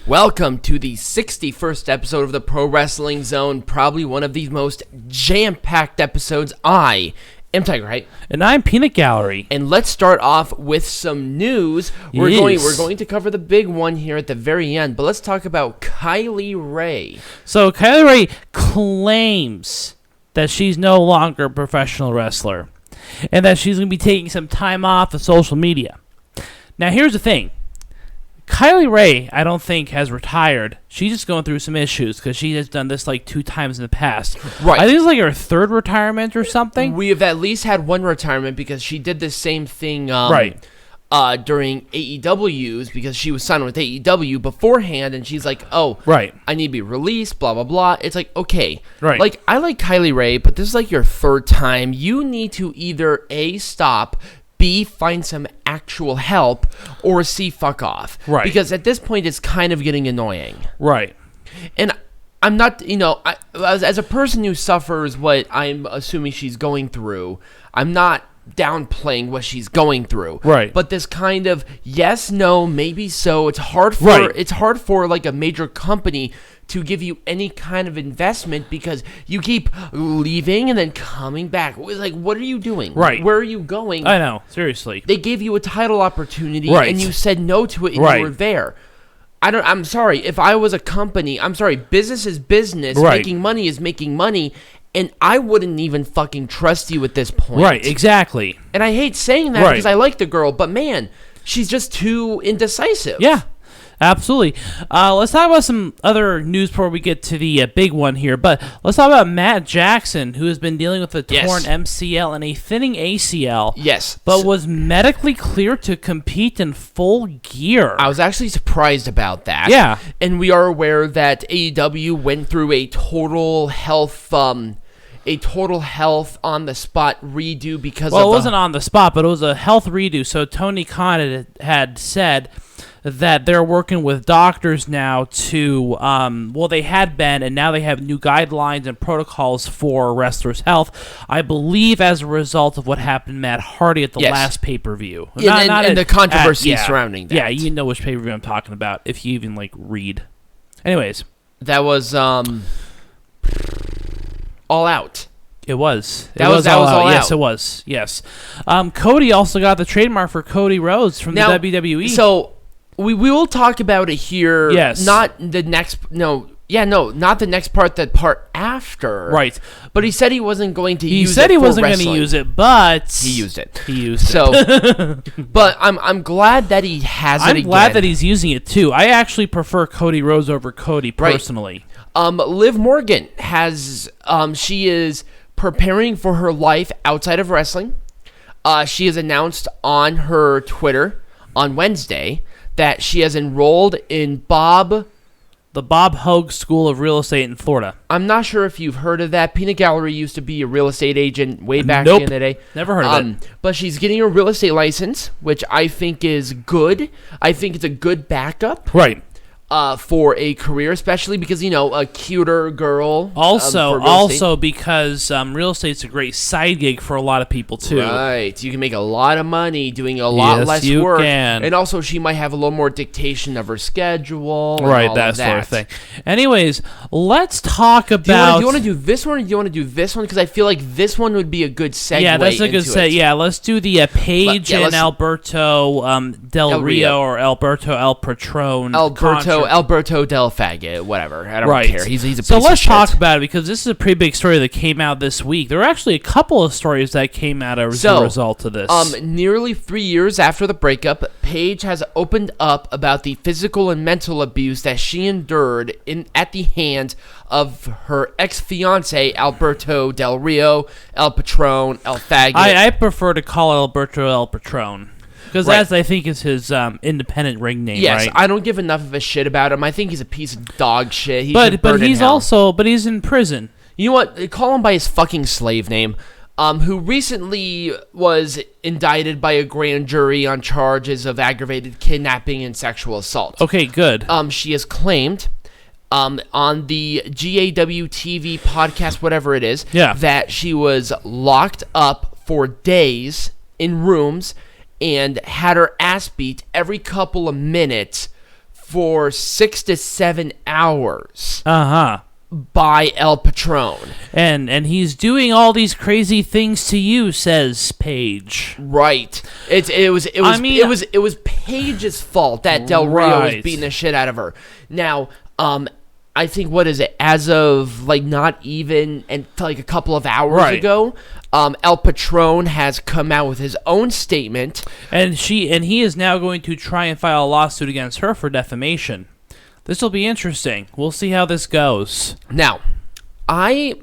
Welcome to the 61st episode of the Pro Wrestling Zone, probably one of the most jam-packed episodes. I am Tiger Height. And I'm Peanut Gallery. And let's start off with some news. We're going to cover the big one here at the very end, but let's talk about Kylie Rae. So Kylie Rae claims that she's no longer a professional wrestler and that she's going to be taking some time off of social media. Now, here's the thing. Kylie Rae, I don't think, has retired. She's just going through some issues because she has done this like 2 times in the past. Right. I think it's like her 3rd retirement or something. We have at least had one retirement because she did the same thing during AEW's because she was signed with AEW beforehand, and she's like, oh, right, I need to be released, blah, blah, blah. It's like, okay. Right. Like, I like Kylie Rae, but this is like your 3rd time. You need to either A, stop, B, find some actual help, or C, fuck off. Right. Because at this point, it's kind of getting annoying. Right. And I'm not, as a person who suffers what I'm assuming she's going through, I'm not downplaying what she's going through. Right. But this kind of yes, no, maybe so, it's hard for like a major company to give you any kind of investment because you keep leaving and then coming back. It's like, what are you doing? Right. Where are you going? I know, seriously. They gave you a title opportunity, right, and you said no to it, and right, you were there. I'm sorry, if I was a company, I'm sorry, business is business, right, making money is making money, and I wouldn't even fucking trust you at this point. Right, exactly. And I hate saying that because I like the girl, but man, she's just too indecisive. Yeah. Absolutely. Let's talk about some other news before we get to the big one here. But let's talk about Matt Jackson, who has been dealing with a torn MCL and a thinning ACL. Yes. But was medically cleared to compete in Full Gear. I was actually surprised about that. Yeah. And we are aware that AEW went through a total health on the spot redo because it wasn't on the spot, but it was a health redo. So Tony Khan had said that they're working with doctors now to, they had been, and now they have new guidelines and protocols for wrestlers' health, I believe as a result of what happened to Matt Hardy at the last pay-per-view. And the controversy surrounding that. Yeah, you know which pay-per-view I'm talking about, if you even, read. Anyways. That was, All Out. It was. That was All Out. Yes, it was. Yes. Cody also got the trademark for Cody Rhodes from the WWE. So we will talk about it here. Yes. Not the next. Not the next part. That part after. Right. But he said he wasn't going to use it. He said he wasn't going to use it, but he used it. it. But I'm glad that he has it again. I'm glad that he's using it too. I actually prefer Cody Rhodes over Cody personally. Right. Liv Morgan has. She is preparing for her life outside of wrestling. She has announced on her Twitter on Wednesday that she has enrolled in the Bob Hogue School of Real Estate in Florida. I'm not sure if you've heard of that. Peanut Gallery used to be a real estate agent way back in the day. Never heard of it. But she's getting a real estate license, which I think is good. I think it's a good backup. Right. For a career, especially because, a cuter girl. Also because real estate's a great side gig for a lot of people, too. Right. You can make a lot of money doing a lot less work. Can. And also, she might have a little more dictation of her schedule. Right, that sort of thing. Anyways, let's talk about... Do you want to do this one or do you want to do this one? Because I feel like this one would be a good segue. Yeah, that's a good segue. Yeah, let's do the Paige and Alberto Del Rio or Alberto El Patron. Alberto Del Faggot, whatever. I don't care. He's a piece of shit. So let's talk about it because this is a pretty big story that came out this week. There were actually a couple of stories that came out as a result of this. Nearly 3 years after the breakup, Paige has opened up about the physical and mental abuse that she endured at the hands of her ex-fiancé, Alberto Del Rio, El Patron, El Faggot. I prefer to call Alberto El Patron. Because that, I think, is his independent ring name, yes, right? I don't give enough of a shit about him. I think he's a piece of dog shit. But he's in prison. You know what? Call him by his fucking slave name. Who recently was indicted by a grand jury on charges of aggravated kidnapping and sexual assault. Okay, good. She has claimed on the GAW TV podcast, whatever it is, that she was locked up for days in rooms and had her ass beat every couple of minutes for 6 to 7 hours Uh-huh. by El Patron. And he's doing all these crazy things to you, says Paige. Right. It was Paige's fault that Del Rio was Right. beating the shit out of her. Now, I think, what is it, as of like not even and like a couple of hours Right. ago, El Patron has come out with his own statement. And he is now going to try and file a lawsuit against her for defamation. This will be interesting. We'll see how this goes. Now, I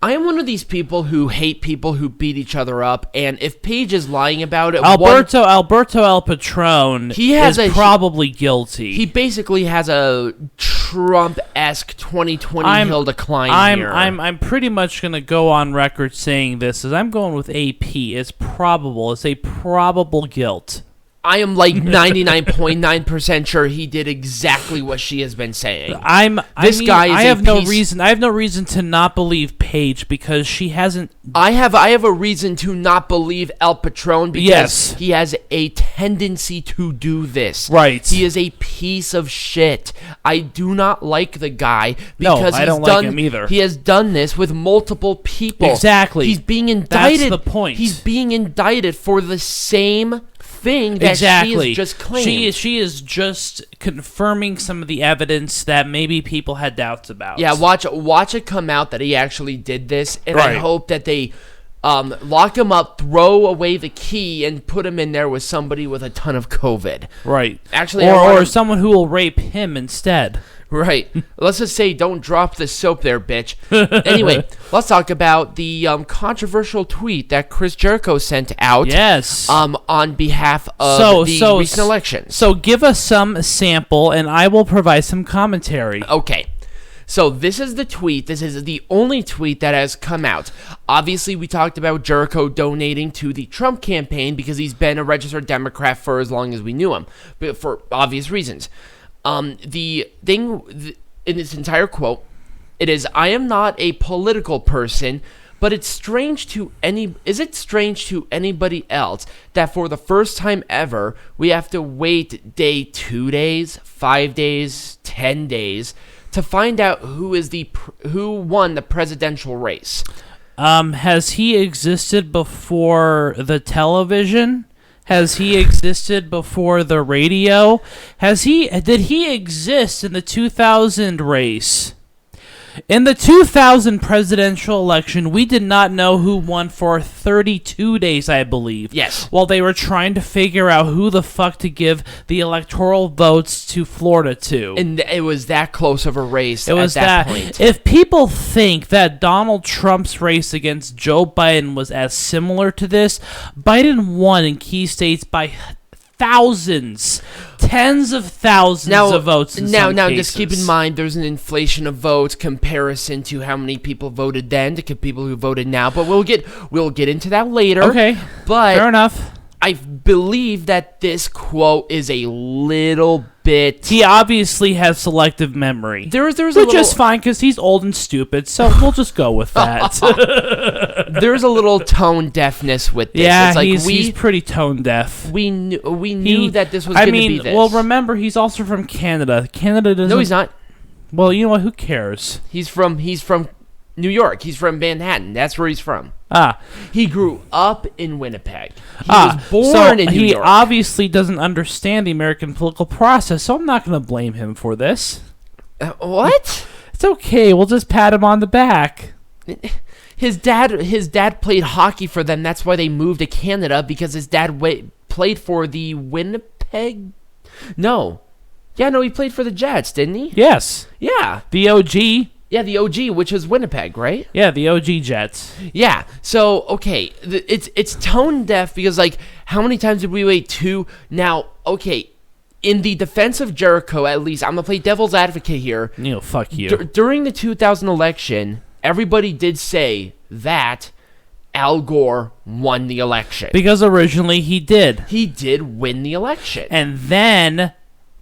am one of these people who hate people who beat each other up, and if Paige is lying about it, Alberto El Patron is probably guilty. He basically has a Trump-esque 2020 hill to climb here. I'm pretty much gonna go on record saying this, as I'm going with AP. It's a probable guilt. I am like 99.9% sure he did exactly what she has been saying. I have no piece- reason to not believe Paige, because she hasn't. I have a reason to not believe El Patron, because Yes. he has a tendency to do this. Right. He is a piece of shit. I do not like the guy No, because I don't like him either. He has done this with multiple people. Exactly. He's being indicted. That's the point. He's being indicted for the same thing that she has just claimed. She is just confirming some of the evidence that maybe people had doubts about. Yeah, watch it come out that he actually did this, and I Right. hope that they lock him up, throw away the key, and put him in there with somebody with a ton of COVID. Right. Actually, or someone who will rape him instead. Right. Let's just say, don't drop the soap there, bitch. Anyway, let's talk about the controversial tweet that Chris Jericho sent out. Yes. On behalf of the recent elections. So give us some sample, and I will provide some commentary. Okay. So this is the tweet. This is the only tweet that has come out. Obviously, we talked about Jericho donating to the Trump campaign because he's been a registered Democrat for as long as we knew him, but for obvious reasons. The thing in this entire quote, it is, "I am not a political person, but is it strange to anybody else that for the first time ever, we have to wait 2 days, 5 days, 10 days to find out who won the presidential race?" Has he existed before the television? Has he existed before the radio? Did he exist in the 2000 race? In the 2000 presidential election, we did not know who won for 32 days, I believe. Yes. While they were trying to figure out who the fuck to give the electoral votes to Florida to. And it was that close of a race It was at that point. If people think that Donald Trump's race against Joe Biden was as similar to this, Biden won in key states by thousands, tens of thousands of votes in some cases. Just keep in mind, there's an inflation of votes comparison to how many people voted then to people who voted now. But we'll get into that later. Okay, but fair enough. I believe that this quote is a little bit. He obviously has selective memory. There's Which is fine because he's old and stupid, so we'll just go with that. There's a little tone deafness with this. Yeah, it's like he's pretty tone deaf. We knew that this was going to be this. Well, remember, he's also from Canada. Canada doesn't. No, he's not. Well, you know what? Who cares? He's from New York. He's from Manhattan. That's where he's from. He grew up in Winnipeg. He was born in New York. He obviously doesn't understand the American political process, so I'm not going to blame him for this. What? It's okay. We'll just pat him on the back. His dad played hockey for them. That's why they moved to Canada, because his dad played for the Winnipeg. No. Yeah, no, he played for the Jets, didn't he? Yes. Yeah. The OG. Yeah, the OG, which is Winnipeg, right? Yeah, the OG Jets. Yeah. So, okay, it's tone deaf because, like, how many times did we wait two? Now, okay, in the defense of Jericho, at least, I'm going to play devil's advocate here. Fuck you. During the 2000 election, everybody did say that Al Gore won the election. Because originally he did. He did win the election. And then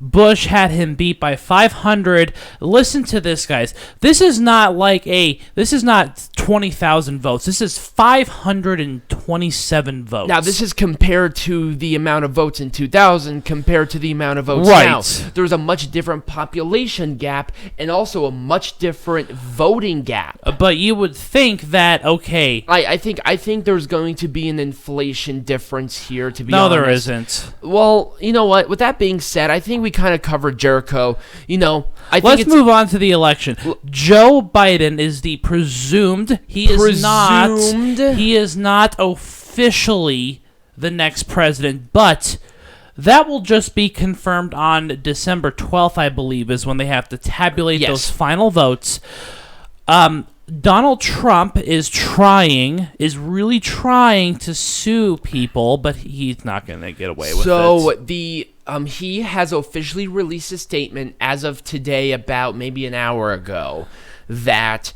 Bush had him beat by 500. Listen to this, guys. This is not 20,000 votes. This is 527 votes. Now, this is compared to the amount of votes in 2000 compared to the amount of votes Right. now. There's a much different population gap and also a much different voting gap. But you would think that, okay. I think there's going to be an inflation difference here, to be No, honest. there isn't. Well, you know what? With that being said, I think we kind of covered Jericho. Let's move on to the election. Joe Biden is the presumed. He is not officially the next president, but that will just be confirmed on December 12th, I believe, is when they have to tabulate those final votes. Donald Trump is really trying to sue people, but he's not going to get away with it. So he has officially released a statement as of today, about maybe an hour ago, that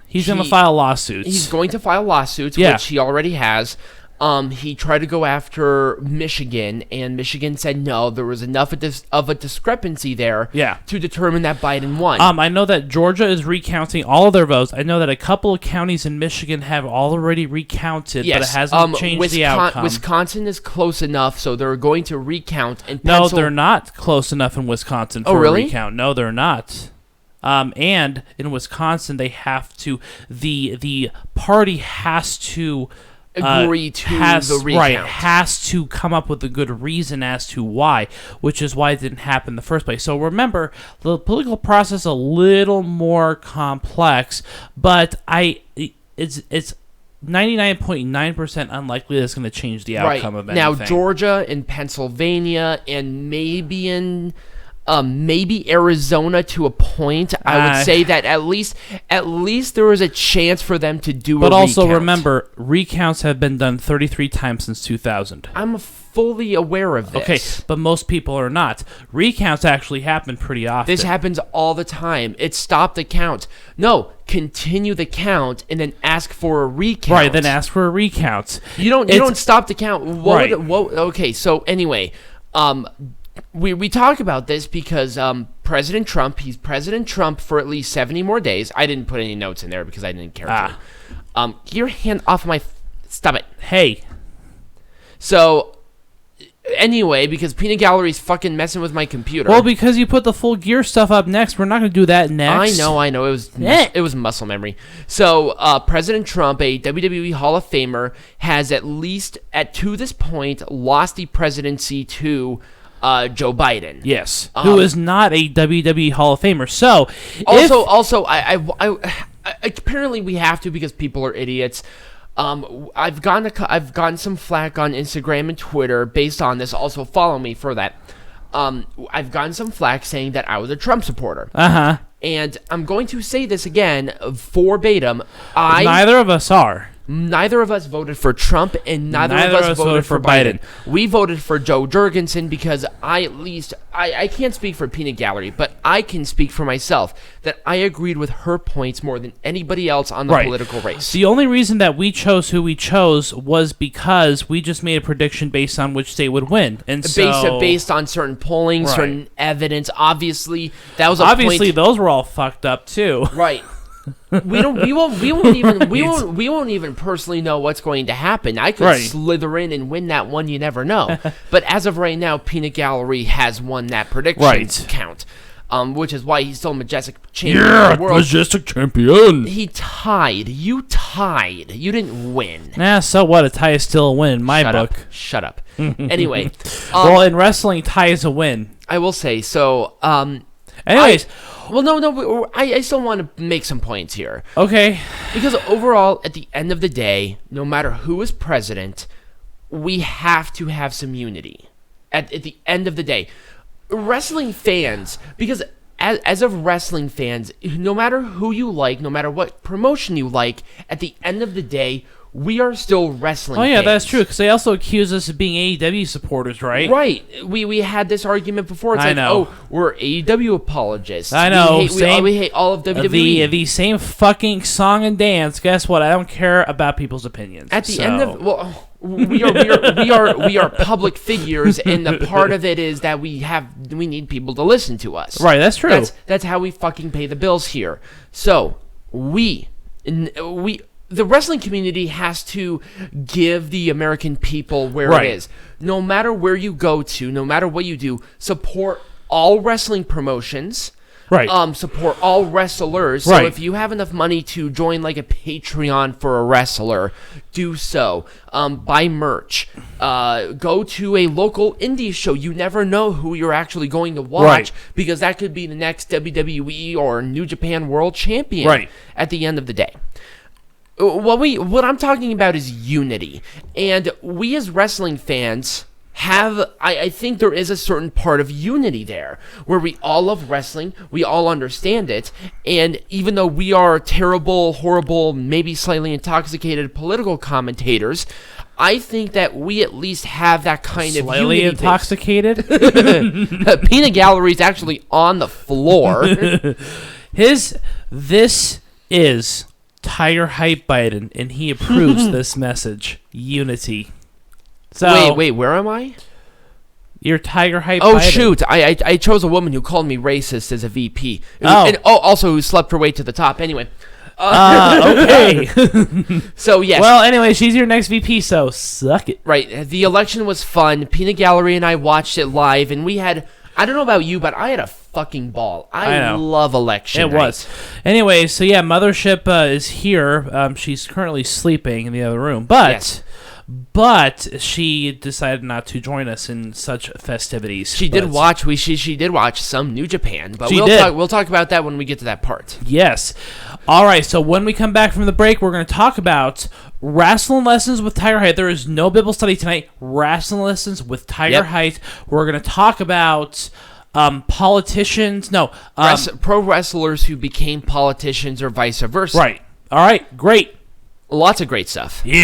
he's going to file lawsuits. He's going to file lawsuits, which he already has. He tried to go after Michigan, and Michigan said no. There was enough of a discrepancy there to determine that Biden won. I know that Georgia is recounting all of their votes. I know that a couple of counties in Michigan have already recounted, but it hasn't changed the outcome. Wisconsin is close enough, so they're going to recount. And no, they're not close enough in Wisconsin for a recount. No, they're not. And in Wisconsin, they have to. The party has to agree to the recount. Right, has to come up with a good reason as to why, which is why it didn't happen in the first place. So remember, the political process is a little more complex, but it's 99.9% unlikely that's going to change the outcome of anything. Now, Georgia and Pennsylvania and maybe Arizona to a point, I would say that at least there was a chance for them to do a recount. But also remember, recounts have been done 33 times since 2000. I'm fully aware of this. Okay, but most people are not. Recounts actually happen pretty often. This happens all the time. It's stop the count. No, continue the count and then ask for a recount. Right, then ask for a recount. You don't stop the count. Okay, so anyway, We talk about this because President Trump, he's President Trump for at least 70 more days. I didn't put any notes in there because I didn't care to. Get your hand off my... Stop it. Hey. So, anyway, because Peanut Gallery's fucking messing with my computer. Well, because you put the full gear stuff up next. We're not going to do that next. I know. It was muscle memory. So, President Trump, a WWE Hall of Famer, has at least, to this point, lost the presidency to... Joe Biden. Yes, who is not a WWE Hall of Famer. So, apparently we have to because people are idiots. I've gotten some flack on Instagram and Twitter based on this. Also, follow me for that. I've gotten some flack saying that I was a Trump supporter. And I'm going to say this again, verbatim. Neither of us are. Neither of us voted for Trump, and neither of us voted for Biden. We voted for Joe Jurgensen because I can't speak for Peanut Gallery, but I can speak for myself that I agreed with her points more than anybody else on the political race. The only reason that we chose who we chose was because we just made a prediction based on which state would win, and based on certain polling, certain evidence. Obviously, that was those were all fucked up too. Right. We won't even personally know what's going to happen. I could slither in and win that one. You never know. But as of right now, Peanut Gallery has won that prediction count, which is why he's still Majestic champion of the world. Majestic champion. He tied. You tied. You didn't win. So what? A tie is still a win in my book. Shut up. Anyway. Well, in wrestling, tie is a win. I will say so. Anyways. I still want to make some points here. Okay. Because overall, at the end of the day, no matter who is president, we have to have some unity. At the end of the day. Wrestling fans, because as of wrestling fans, no matter who you like, no matter what promotion you like, at the end of the day, we are still wrestling Oh, yeah, fans. that's true, because they also accuse us of being AEW supporters, right? Right. We had this argument before. It's I like, know. oh, we're AEW apologists. I know. We hate all of WWE. The same fucking song and dance. Guess what? I don't care about people's opinions. At the end of... Well, we are public figures, and the part of it is that we need people to listen to us. Right, that's true. That's how we fucking pay the bills here. So, the wrestling community has to give the American people where Right. it is. No matter where you go to, no matter what you do, support all wrestling promotions. Right. Support all wrestlers. So Right. if you have enough money to join like a Patreon for a wrestler, do so. Buy merch. Go to a local indie show. You never know who you're actually going to watch Right. because that could be the next WWE or New Japan World Champion Right. at the end of the day. What I'm talking about is unity. And we as wrestling fans I think there is a certain part of unity there where we all love wrestling, we all understand it, and even though we are terrible, horrible, maybe slightly intoxicated political commentators, I think that we at least have that kind of Slightly unity. intoxicated. Peanut Gallery is actually on the floor. This is Tiger Hype Biden, and he approves this message. Unity. So Wait, where am I? You're Tiger Hype Oh, Biden. shoot. I chose a woman who called me racist as a VP. Oh. And also who slept her way to the top. Anyway. Okay. So, yes. Well, anyway, she's your next VP, so suck it. Right. The election was fun. Peanut Gallery and I watched it live, and we had... I don't know about you, but I had a fucking ball. I know. love election It night. was. Anyway, so yeah, Mothership is here. She's currently sleeping in the other room, but... Yes. But she decided not to join us in such festivities. She did watch some New Japan, but She did. We'll talk about that when we get to that part. Yes. All right, so when we come back from the break, we're going to talk about wrestling lessons with Tiger Height. There is no Bible study tonight. Wrestling lessons with Tiger Height. We're going to talk about politicians. No. Pro wrestlers who became politicians or vice versa. Right. All right, great. Lots of great stuff. Yeah.